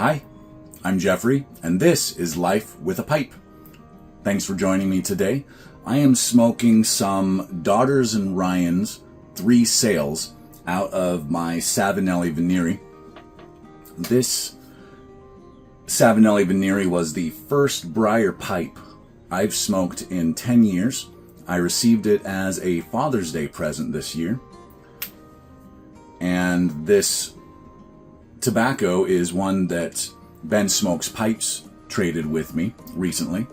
Hi, I'm Jeffrey, and this is Life with a Pipe. Thanks for joining me today. I am smoking some Daughters and Ryan's 3 Sales out of my Savinelli Veneri. This Savinelli Veneri was the first briar pipe I've smoked in 10 years. I received it as a Father's Day present this year. And this tobacco is one that Ben Smokes Pipes traded with me recently.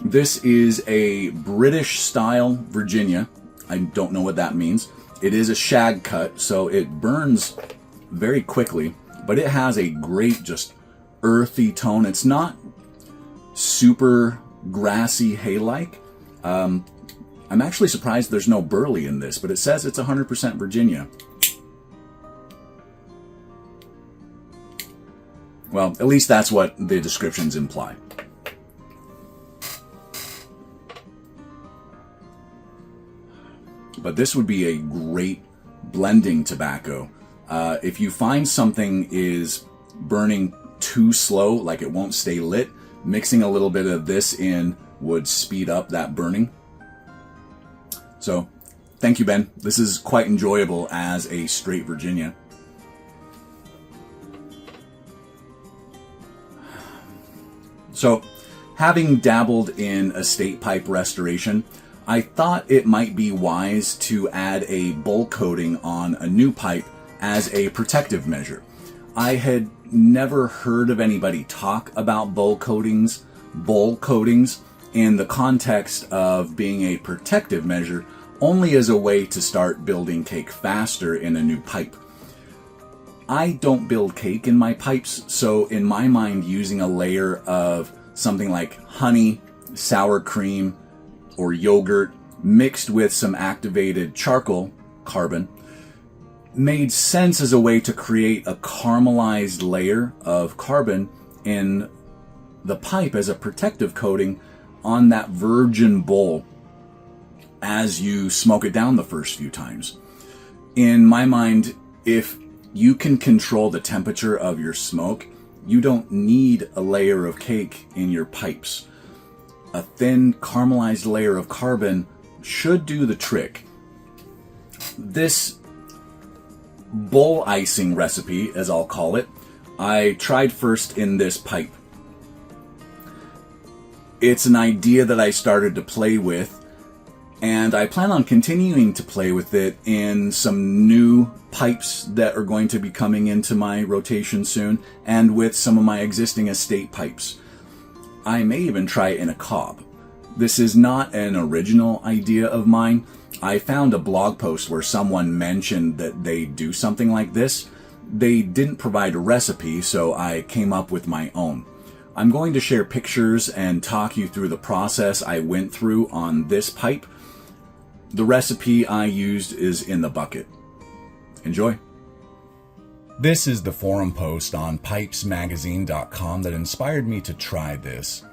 This is a British style Virginia. I don't know what that means. It is a shag cut, so it burns very quickly, but it has a great, just earthy tone. It's not super grassy hay-like. I'm actually surprised there's no burley in this, but it says it's 100% Virginia. Well, at least that's what the descriptions imply. But this would be a great blending tobacco. If you find something is burning too slow, like it won't stay lit, mixing a little bit of this in would speed up that burning. So, thank you, Ben. This is quite enjoyable as a straight Virginia. So, having dabbled in estate pipe restoration, I thought it might be wise to add a bowl coating on a new pipe as a protective measure. I had never heard of anybody talk about bowl coatings in the context of being a protective measure, only as a way to start building cake faster in a new pipe. I don't build cake in my pipes, so in my mind, using a layer of something like honey, sour cream, or yogurt mixed with some activated charcoal, carbon, made sense as a way to create a caramelized layer of carbon in the pipe as a protective coating on that virgin bowl as you smoke it down the first few times. In my mind, if you can control the temperature of your smoke, you don't need a layer of cake in your pipes. A thin caramelized layer of carbon should do the trick. This bowl icing recipe, as I'll call it, I tried first in this pipe. It's an idea that I started to play with, and I plan on continuing to play with it in some new pipes that are going to be coming into my rotation soon, and with some of my existing estate pipes. I may even try it in a cob. This is not an original idea of mine. I found a blog post where someone mentioned that they do something like this. They didn't provide a recipe, so I came up with my own. I'm going to share pictures and talk you through the process I went through on this pipe. The recipe I used is in the bucket. Enjoy. This is the forum post on pipesmagazine.com that inspired me to try this.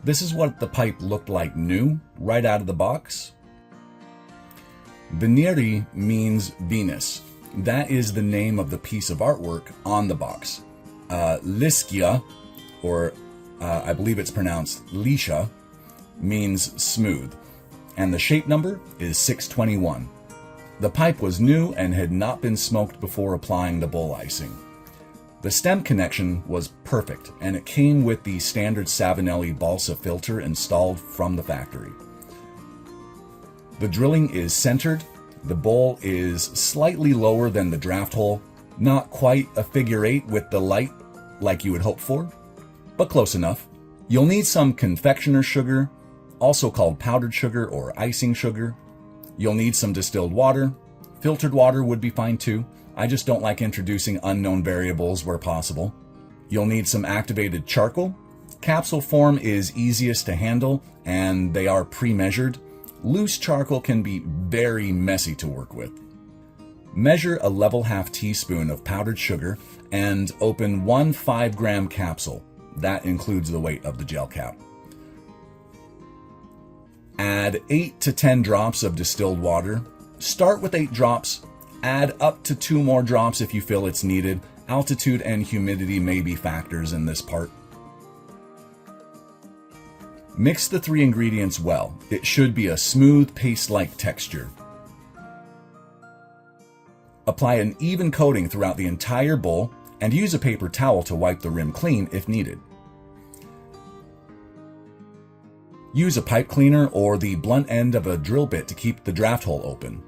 This is what the pipe looked like new, right out of the box. Veneri means Venus. That is the name of the piece of artwork on the box. Lischia, or I believe it's pronounced Lisha, means smooth. And the shape number is 621. The pipe was new and had not been smoked before applying the bowl icing. The stem connection was perfect, and it came with the standard Savinelli balsa filter installed from the factory. The drilling is centered. The bowl is slightly lower than the draft hole, not quite a figure 8 with the light like you would hope for, but close enough. You'll need some confectioner sugar, also called powdered sugar or icing sugar. You'll need some distilled water. Filtered water would be fine too. I just don't like introducing unknown variables where possible. You'll need some activated charcoal. Capsule form is easiest to handle, and they are pre-measured. Loose charcoal can be very messy to work with. Measure a level ½ teaspoon of powdered sugar and open 1 5-gram capsule. That includes the weight of the gel cap. Add 8 to 10 drops of distilled water. Start with 8 drops, Add up to 2 more drops if you feel it's needed. Altitude and humidity may be factors in this part. Mix the 3 ingredients well. It should be a smooth paste-like texture. Apply an even coating throughout the entire bowl and use a paper towel to wipe the rim clean if needed. Use a pipe cleaner or the blunt end of a drill bit to keep the draft hole open.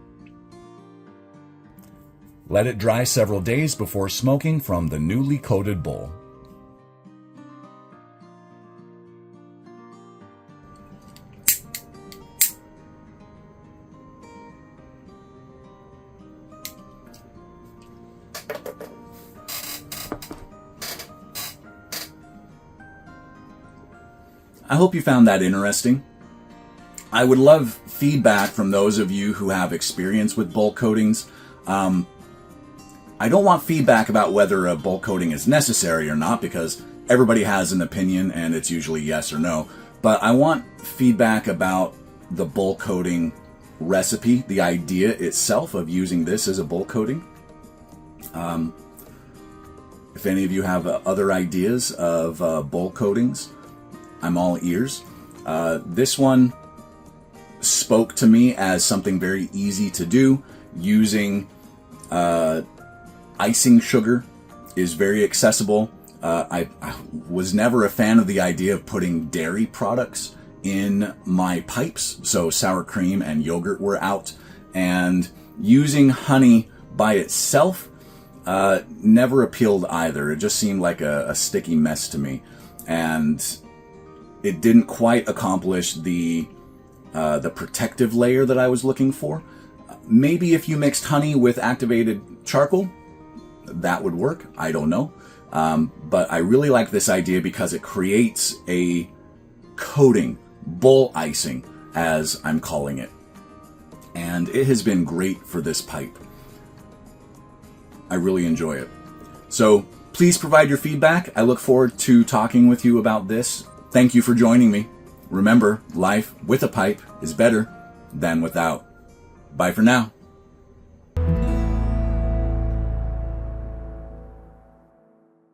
Let it dry several days before smoking from the newly coated bowl. I hope you found that interesting. I would love feedback from those of you who have experience with bowl coatings. I don't want feedback about whether a bowl coating is necessary or not, because everybody has an opinion and it's usually yes or no. But I want feedback about the bowl coating recipe, the idea itself of using this as a bowl coating. If any of you have other ideas of bowl coatings, I'm all ears. This one spoke to me as something very easy to do. Using icing sugar is very accessible. I was never a fan of the idea of putting dairy products in my pipes, so sour cream and yogurt were out. And using honey by itself never appealed either. It just seemed like a sticky mess to me. And it didn't quite accomplish the protective layer that I was looking for. Maybe if you mixed honey with activated charcoal, that would work. I don't know. But I really like this idea because it creates a coating, bowl icing, as I'm calling it. And it has been great for this pipe. I really enjoy it. So please provide your feedback. I look forward to talking with you about this. Thank you for joining me. Remember, life with a pipe is better than without. Bye for now.